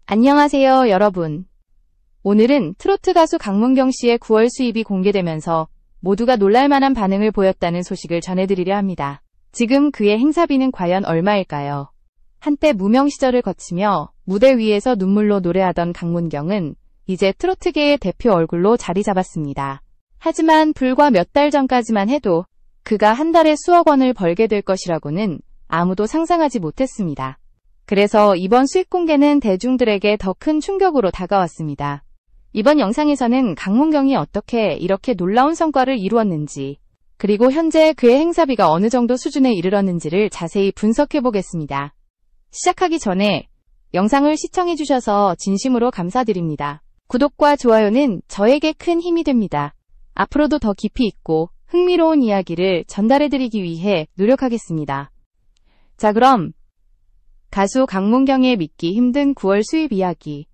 안녕하세요, 여러분. 오늘은 트로트 가수 강문경 씨의 9월 수입이 공개되면서 모두가 놀랄만한 반응을 보였다는 소식을 전해드리려 합니다. 지금 그의 행사비는 과연 얼마일까요? 한때 무명 시절을 거치며 무대 위에서 눈물로 노래하던 강문경은 이제 트로트계의 대표 얼굴로 자리 잡았습니다. 하지만 불과 몇 달 전까지만 해도 그가 한 달에 수억 원을 벌게 될 것이라고는 아무도 상상하지 못했습니다. 그래서 이번 수익 공개는 대중들에게 더 큰 충격으로 다가왔습니다. 이번 영상에서는 강문경이 어떻게 이렇게 놀라운 성과를 이루었는지, 그리고 현재 그의 행사비가 어느 정도 수준에 이르렀는지를 자세히 분석해보겠습니다. 시작하기 전에 영상을 시청해주셔서 진심으로 감사드립니다. 구독과 좋아요는 저에게 큰 힘이 됩니다. 앞으로도 더 깊이 있고 흥미로운 이야기를 전달해드리기 위해 노력하겠습니다. 자, 그럼 가수 강문경의 믿기 힘든 9월 수입 이야기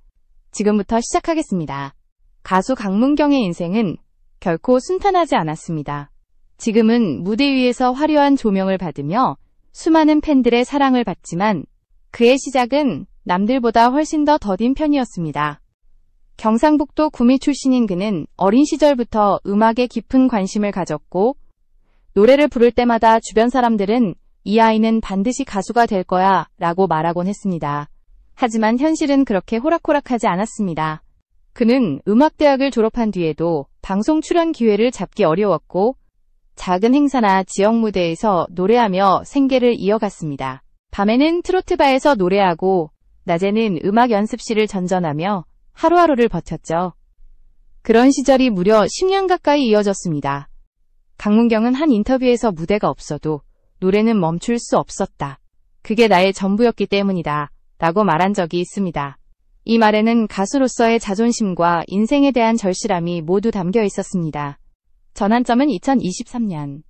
지금부터 시작하겠습니다. 가수 강문경의 인생은 결코 순탄하지 않았습니다. 지금은 무대 위에서 화려한 조명을 받으며 수많은 팬들의 사랑을 받지만 그의 시작은 남들보다 훨씬 더 더딘 편이었습니다. 경상북도 구미 출신인 그는 어린 시절부터 음악에 깊은 관심을 가졌고 노래를 부를 때마다 주변 사람들은 이 아이는 반드시 가수가 될 거야 라고 말하곤 했습니다. 하지만 현실은 그렇게 호락호락하지 않았습니다. 그는 음악대학을 졸업한 뒤에도 방송 출연 기회를 잡기 어려웠고 작은 행사나 지역 무대에서 노래하며 생계를 이어갔습니다. 밤에는 트로트바에서 노래하고 낮에는 음악 연습실을 전전하며 하루하루를 버텼죠. 그런 시절이 무려 10년 가까이 이어졌습니다. 강문경은 한 인터뷰에서 무대가 없어도 노래는 멈출 수 없었다. 그게 나의 전부였기 때문이다. 라고 말한 적이 있습니다. 이 말에는 가수로서의 자존심과 인생에 대한 절실함이 모두 담겨 있었습니다. 전환점은 2023년.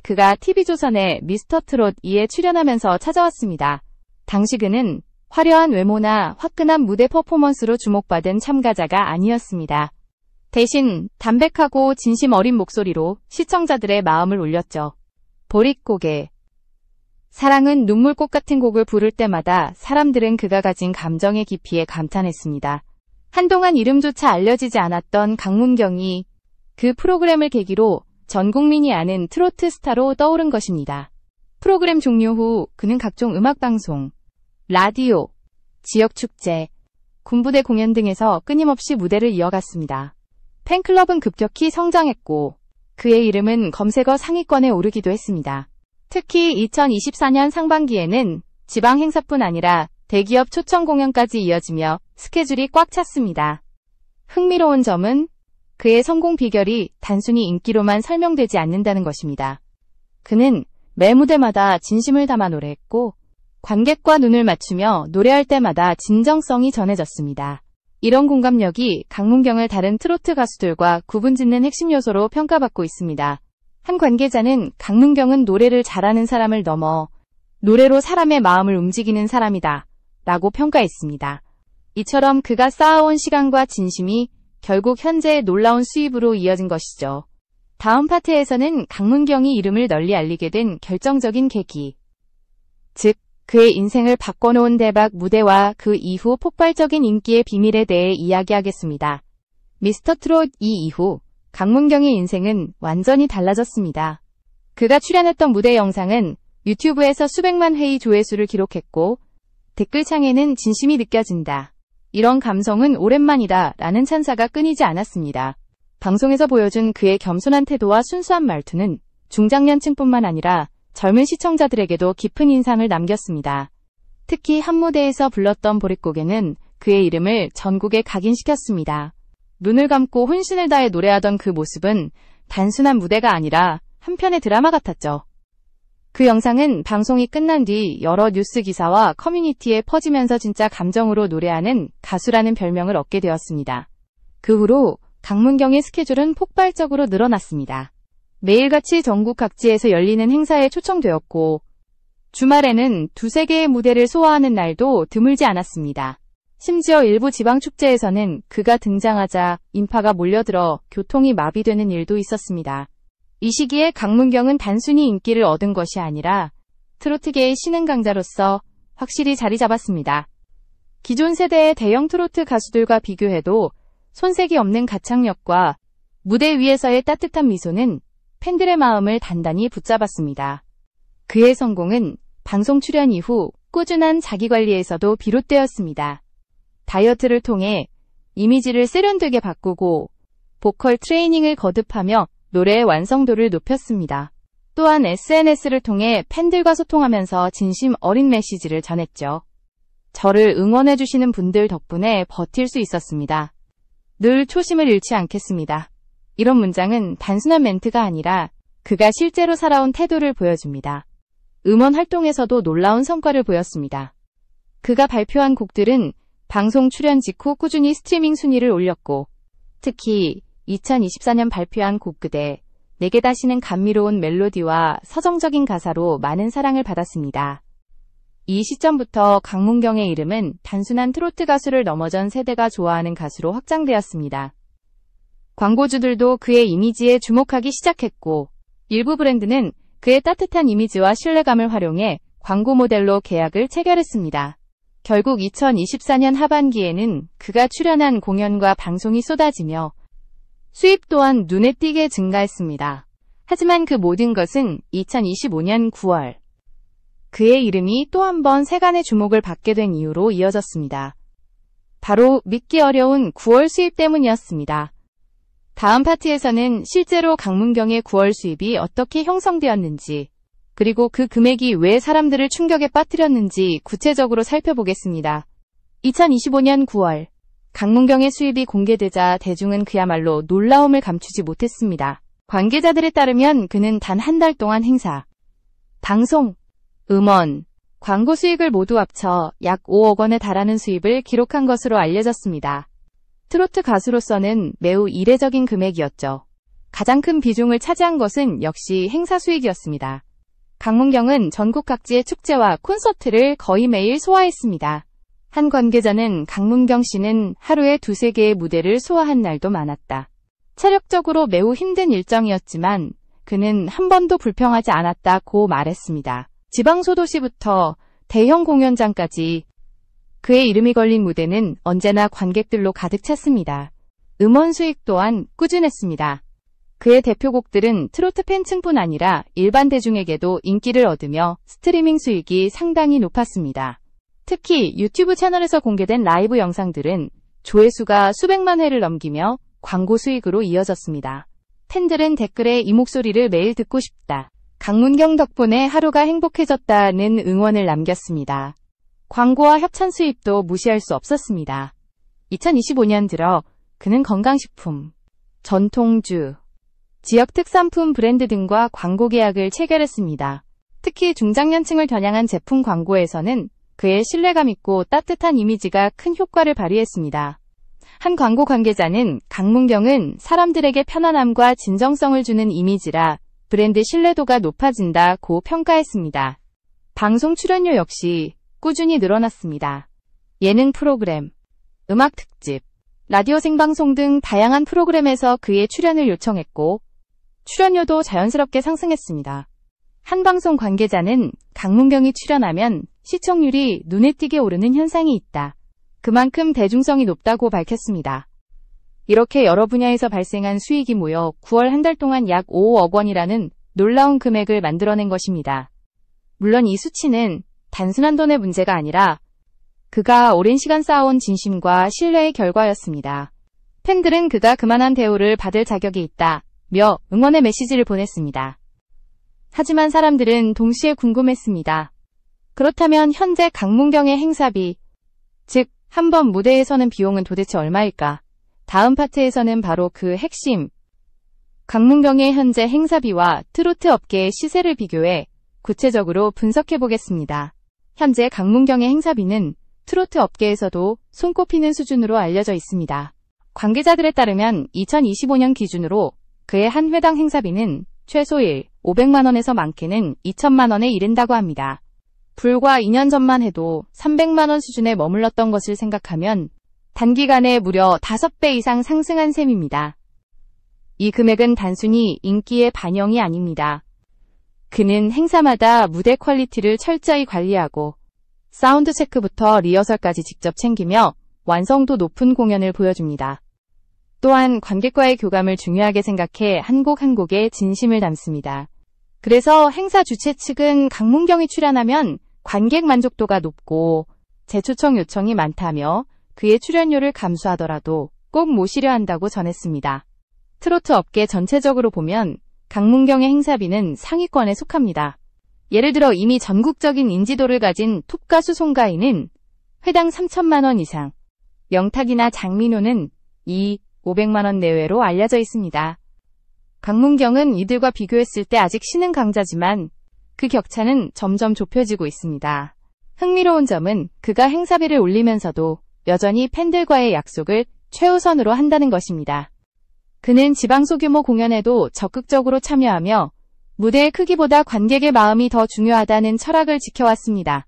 그가 TV조선의 미스터 트롯 2에 출연하면서 찾아왔습니다. 당시 그는 화려한 외모나 화끈한 무대 퍼포먼스로 주목받은 참가자가 아니었습니다. 대신 담백하고 진심 어린 목소리로 시청자들의 마음을 울렸죠. 보릿고개. 사랑은 눈물꽃 같은 곡을 부를 때마다 사람들은 그가 가진 감정의 깊이에 감탄했습니다. 한동안 이름조차 알려지지 않았던 강문경이 그 프로그램을 계기로 전 국민이 아는 트로트 스타로 떠오른 것입니다. 프로그램 종료 후 그는 각종 음악방송, 라디오, 지역축제, 군부대 공연 등에서 끊임없이 무대를 이어갔습니다. 팬클럽은 급격히 성장했고 그의 이름은 검색어 상위권에 오르기도 했습니다. 특히 2024년 상반기에는 지방 행사뿐 아니라 대기업 초청 공연까지 이어지며 스케줄이 꽉 찼습니다. 흥미로운 점은 그의 성공 비결이 단순히 인기로만 설명되지 않는다는 것입니다. 그는 매 무대마다 진심을 담아 노래했고 관객과 눈을 맞추며 노래할 때마다 진정성이 전해졌습니다. 이런 공감력이 강문경을 다른 트로트 가수들과 구분짓는 핵심 요소로 평가받고 있습니다. 한 관계자는 강문경은 노래를 잘하는 사람을 넘어 노래로 사람의 마음을 움직이는 사람이다 라고 평가했습니다. 이처럼 그가 쌓아온 시간과 진심이 결국 현재의 놀라운 수입으로 이어진 것이죠. 다음 파트에서는 강문경이 이름을 널리 알리게 된 결정적인 계기, 즉 그의 인생을 바꿔놓은 대박 무대와 그 이후 폭발적인 인기의 비밀에 대해 이야기하겠습니다. 미스터 트롯 2 이후 강문경의 인생은 완전히 달라졌습니다. 그가 출연했던 무대 영상은 유튜브에서 수백만 회의 조회수를 기록했고 댓글창에는 진심이 느껴진다. 이런 감성은 오랜만이다 라는 찬사가 끊이지 않았습니다. 방송에서 보여준 그의 겸손한 태도와 순수한 말투는 중장년층뿐만 아니라 젊은 시청자들에게도 깊은 인상을 남겼습니다. 특히 한 무대에서 불렀던 보릿고개는 그의 이름을 전국에 각인시켰습니다. 눈을 감고 혼신을 다해 노래하던 그 모습은 단순한 무대가 아니라 한편의 드라마 같았죠. 그 영상은 방송이 끝난 뒤 여러 뉴스 기사와 커뮤니티에 퍼지면서 진짜 감정으로 노래하는 가수라는 별명을 얻게 되었습니다. 그 후로 강문경의 스케줄은 폭발적으로 늘어났습니다. 매일같이 전국 각지에서 열리는 행사에 초청되었고 주말에는 두세 개의 무대를 소화하는 날도 드물지 않았습니다. 심지어 일부 지방축제에서는 그가 등장하자 인파가 몰려들어 교통이 마비되는 일도 있었습니다. 이 시기에 강문경은 단순히 인기를 얻은 것이 아니라 트로트계의 신흥 강자로서 확실히 자리 잡았습니다. 기존 세대의 대형 트로트 가수들과 비교해도 손색이 없는 가창력과 무대 위에서의 따뜻한 미소는 팬들의 마음을 단단히 붙잡았습니다. 그의 성공은 방송 출연 이후 꾸준한 자기관리에서도 비롯되었습니다. 다이어트를 통해 이미지를 세련되게 바꾸고 보컬 트레이닝을 거듭하며 노래의 완성도를 높였습니다. 또한 SNS를 통해 팬들과 소통하면서 진심 어린 메시지를 전했죠. 저를 응원해주시는 분들 덕분에 버틸 수 있었습니다. 늘 초심을 잃지 않겠습니다. 이런 문장은 단순한 멘트가 아니라 그가 실제로 살아온 태도를 보여줍니다. 음원 활동에서도 놀라운 성과를 보였습니다. 그가 발표한 곡들은 방송 출연 직후 꾸준히 스트리밍 순위를 올렸고, 특히 2024년 발표한 곡 그대, 내게 다시는 감미로운 멜로디와 서정적인 가사로 많은 사랑을 받았습니다. 이 시점부터 강문경의 이름은 단순한 트로트 가수를 넘어 전 세대가 좋아하는 가수로 확장되었습니다. 광고주들도 그의 이미지에 주목하기 시작했고, 일부 브랜드는 그의 따뜻한 이미지와 신뢰감을 활용해 광고 모델로 계약을 체결했습니다. 결국 2024년 하반기에는 그가 출연한 공연과 방송이 쏟아지며 수입 또한 눈에 띄게 증가했습니다. 하지만 그 모든 것은 2025년 9월 그의 이름이 또 한 번 세간의 주목을 받게 된 이유로 이어졌습니다. 바로 믿기 어려운 9월 수입 때문이었습니다. 다음 파트에서는 실제로 강문경의 9월 수입이 어떻게 형성되었는지, 그리고 그 금액이 왜 사람들을 충격에 빠뜨렸는지 구체적으로 살펴보겠습니다. 2025년 9월, 강문경의 수입이 공개되자 대중은 그야말로 놀라움을 감추지 못했습니다. 관계자들에 따르면 그는 단 한 달 동안 행사, 방송, 음원, 광고 수익을 모두 합쳐 약 5억 원에 달하는 수입을 기록한 것으로 알려졌습니다. 트로트 가수로서는 매우 이례적인 금액이었죠. 가장 큰 비중을 차지한 것은 역시 행사 수익이었습니다. 강문경은 전국 각지의 축제와 콘서트를 거의 매일 소화했습니다. 한 관계자는 강문경 씨는 하루에 2-3개의 무대를 소화한 날도 많았다. 체력적으로 매우 힘든 일정이었지만 그는 한 번도 불평하지 않았다고 말했습니다. 지방소도시부터 대형 공연장까지 그의 이름이 걸린 무대는 언제나 관객들로 가득 찼습니다. 음원 수익 또한 꾸준했습니다. 그의 대표곡들은 트로트 팬층뿐 아니라 일반 대중에게도 인기를 얻으며 스트리밍 수익이 상당히 높았습니다. 특히 유튜브 채널에서 공개된 라이브 영상들은 조회수가 수백만 회를 넘기며 광고 수익으로 이어졌습니다. 팬들은 댓글에 이 목소리를 매일 듣고 싶다. 강문경 덕분에 하루가 행복해졌다는 응원을 남겼습니다. 광고와 협찬 수입도 무시할 수 없었습니다. 2025년 들어 그는 건강식품, 전통주, 지역 특산품 브랜드 등과 광고 계약을 체결했습니다. 특히 중장년층을 겨냥한 제품 광고에서는 그의 신뢰감 있고 따뜻한 이미지가 큰 효과를 발휘했습니다. 한 광고 관계자는 강문경은 사람들에게 편안함과 진정성을 주는 이미지라 브랜드 신뢰도가 높아진다고 평가했습니다. 방송 출연료 역시 꾸준히 늘어났습니다. 예능 프로그램, 음악 특집, 라디오 생방송 등 다양한 프로그램에서 그의 출연을 요청했고 출연료도 자연스럽게 상승했습니다. 한 방송 관계자는 강문경이 출연하면 시청률이 눈에 띄게 오르는 현상이 있다. 그만큼 대중성이 높다고 밝혔습니다. 이렇게 여러 분야에서 발생한 수익이 모여 9월 한 달 동안 약 5억 원이라는 놀라운 금액을 만들어낸 것입니다. 물론 이 수치는 단순한 돈의 문제가 아니라 그가 오랜 시간 쌓아온 진심과 신뢰의 결과였습니다. 팬들은 그가 그만한 대우를 받을 자격이 있다며 응원의 메시지를 보냈습니다. 하지만 사람들은 동시에 궁금했습니다. 그렇다면 현재 강문경의 행사비, 즉 한 번 무대에 서는 비용은 도대체 얼마일까? 다음 파트에서는 바로 그 핵심, 강문경의 현재 행사비와 트로트 업계의 시세를 비교해 구체적으로 분석해 보겠습니다. 현재 강문경의 행사비는 트로트 업계에서도 손꼽히는 수준으로 알려져 있습니다. 관계자들에 따르면 2025년 기준으로 그의 한 회당 행사비는 최소 500만 원에서 많게는 2천만 원에 이른다고 합니다. 불과 2년 전만 해도 300만 원 수준에 머물렀던 것을 생각하면 단기간에 무려 5배 이상 상승한 셈입니다. 이 금액은 단순히 인기의 반영이 아닙니다. 그는 행사마다 무대 퀄리티를 철저히 관리하고 사운드 체크부터 리허설까지 직접 챙기며 완성도 높은 공연을 보여줍니다. 또한 관객과의 교감을 중요하게 생각해 한 곡 한 곡에 진심을 담습니다. 그래서 행사 주최 측은 강문경이 출연하면 관객 만족도가 높고 재초청 요청이 많다며 그의 출연료를 감수하더라도 꼭 모시려 한다고 전했습니다. 트로트 업계 전체적으로 보면 강문경의 행사비는 상위권에 속합니다. 예를 들어 이미 전국적인 인지도를 가진 톱가수 송가인은 회당 3천만 원 이상, 영탁이나 장민호는 500만 원 내외로 알려져 있습니다. 강문경은 이들과 비교했을 때 아직 신흥 강자지만 그 격차는 점점 좁혀지고 있습니다. 흥미로운 점은 그가 행사비를 올리면서도 여전히 팬들과의 약속을 최우선으로 한다는 것입니다. 그는 지방소규모 공연에도 적극적으로 참여하며 무대의 크기보다 관객의 마음이 더 중요하다는 철학을 지켜왔습니다.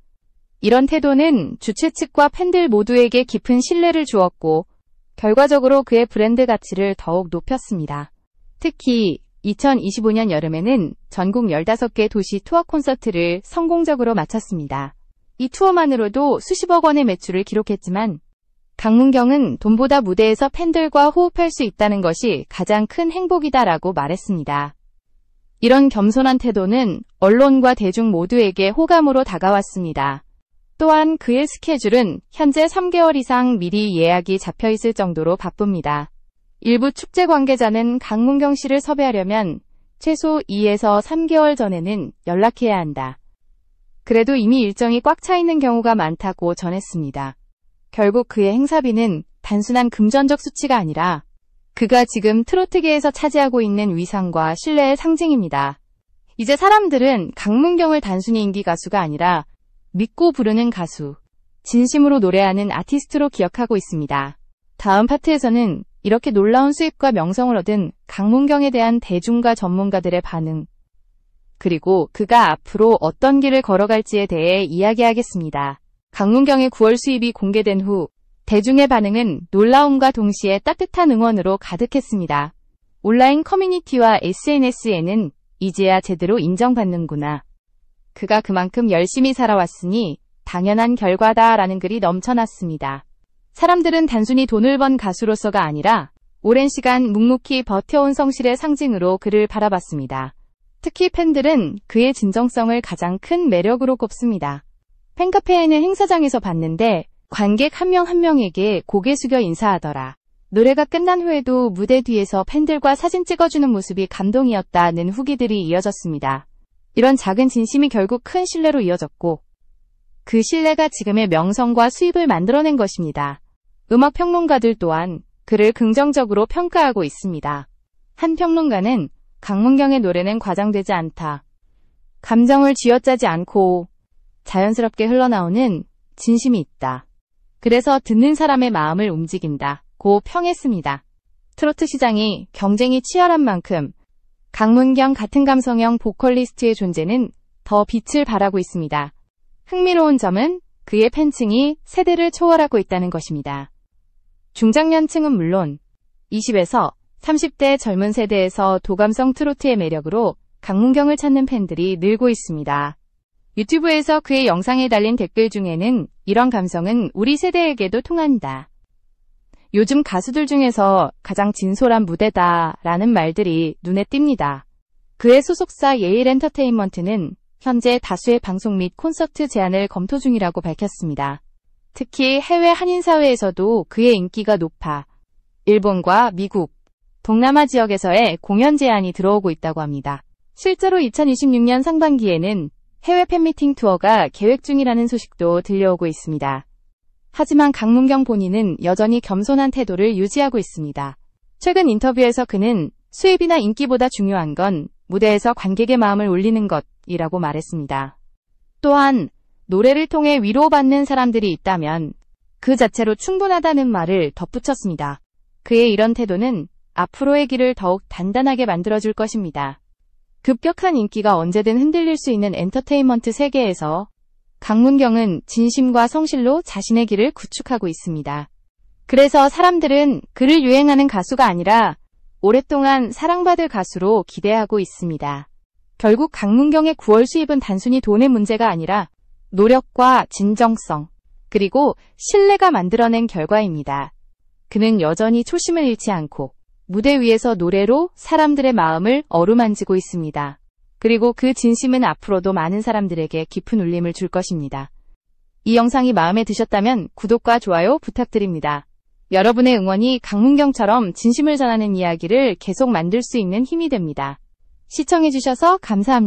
이런 태도는 주최 측과 팬들 모두에게 깊은 신뢰를 주었고 결과적으로 그의 브랜드 가치를 더욱 높였습니다. 특히 2025년 여름에는 전국 15개 도시 투어 콘서트를 성공적으로 마쳤습니다. 이 투어만으로도 수십억 원의 매출을 기록했지만 강문경은 돈보다 무대에서 팬들과 호흡할 수 있다는 것이 가장 큰 행복이다라고 말했습니다. 이런 겸손한 태도는 언론과 대중 모두에게 호감으로 다가왔습니다. 또한 그의 스케줄은 현재 3개월 이상 미리 예약이 잡혀 있을 정도로 바쁩니다. 일부 축제 관계자는 강문경 씨를 섭외하려면 최소 2에서 3개월 전에는 연락해야 한다. 그래도 이미 일정이 꽉 차 있는 경우가 많다고 전했습니다. 결국 그의 행사비는 단순한 금전적 수치가 아니라 그가 지금 트로트계에서 차지하고 있는 위상과 신뢰의 상징입니다. 이제 사람들은 강문경을 단순히 인기 가수가 아니라 믿고 부르는 가수, 진심으로 노래하는 아티스트로 기억하고 있습니다. 다음 파트에서는 이렇게 놀라운 수입과 명성을 얻은 강문경에 대한 대중과 전문가들의 반응, 그리고 그가 앞으로 어떤 길을 걸어갈지에 대해 이야기하겠습니다. 강문경의 9월 수입이 공개된 후 대중의 반응은 놀라움과 동시에 따뜻한 응원으로 가득했습니다. 온라인 커뮤니티와 SNS에는 이제야 제대로 인정받는구나. 그가 그만큼 열심히 살아왔으니 당연한 결과다라는 글이 넘쳐났습니다. 사람들은 단순히 돈을 번 가수로서가 아니라 오랜 시간 묵묵히 버텨온 성실의 상징으로 그를 바라봤습니다. 특히 팬들은 그의 진정성을 가장 큰 매력으로 꼽습니다. 팬카페에는 행사장에서 봤는데 관객 한 명 한 명에게 고개 숙여 인사하더라. 노래가 끝난 후에도 무대 뒤에서 팬들과 사진 찍어주는 모습이 감동이었다는 후기들이 이어졌습니다. 이런 작은 진심이 결국 큰 신뢰로 이어졌고 그 신뢰가 지금의 명성과 수입을 만들어낸 것입니다. 음악 평론가들 또한 그를 긍정적으로 평가하고 있습니다. 한 평론가는 강문경의 노래는 과장되지 않다. 감정을 쥐어짜지 않고 자연스럽게 흘러나오는 진심이 있다. 그래서 듣는 사람의 마음을 움직인다. 고 평했습니다. 트로트 시장이 경쟁이 치열한 만큼 강문경 같은 감성형 보컬리스트의 존재는 더 빛을 발하고 있습니다. 흥미로운 점은 그의 팬층이 세대를 초월하고 있다는 것입니다. 중장년층은 물론 20에서 30대 젊은 세대에서 도감성 트로트의 매력으로 강문경을 찾는 팬들이 늘고 있습니다. 유튜브에서 그의 영상에 달린 댓글 중에는 이런 감성은 우리 세대에게도 통한다. 요즘 가수들 중에서 가장 진솔한 무대다 라는 말들이 눈에 띕니다. 그의 소속사 예일 엔터테인먼트는 현재 다수의 방송 및 콘서트 제안을 검토 중이라고 밝혔습니다. 특히 해외 한인사회에서도 그의 인기가 높아 일본과 미국, 동남아 지역에서의 공연 제안이 들어오고 있다고 합니다. 실제로 2026년 상반기에는 해외 팬미팅 투어가 계획 중이라는 소식도 들려오고 있습니다. 하지만 강문경 본인은 여전히 겸손한 태도를 유지하고 있습니다. 최근 인터뷰에서 그는 수입이나 인기보다 중요한 건 무대에서 관객의 마음을 울리는 것이라고 말했습니다. 또한 노래를 통해 위로받는 사람들이 있다면 그 자체로 충분하다는 말을 덧붙였습니다. 그의 이런 태도는 앞으로의 길을 더욱 단단하게 만들어줄 것입니다. 급격한 인기가 언제든 흔들릴 수 있는 엔터테인먼트 세계에서 강문경은 진심과 성실로 자신의 길을 구축하고 있습니다. 그래서 사람들은 그를 유행하는 가수가 아니라 오랫동안 사랑받을 가수로 기대하고 있습니다. 결국 강문경의 9월 수입은 단순히 돈의 문제가 아니라 노력과 진정성, 그리고 신뢰가 만들어낸 결과입니다. 그는 여전히 초심을 잃지 않고 무대 위에서 노래로 사람들의 마음을 어루만지고 있습니다. 그리고 그 진심은 앞으로도 많은 사람들에게 깊은 울림을 줄 것입니다. 이 영상이 마음에 드셨다면 구독과 좋아요 부탁드립니다. 여러분의 응원이 강문경처럼 진심을 전하는 이야기를 계속 만들 수 있는 힘이 됩니다. 시청해주셔서 감사합니다.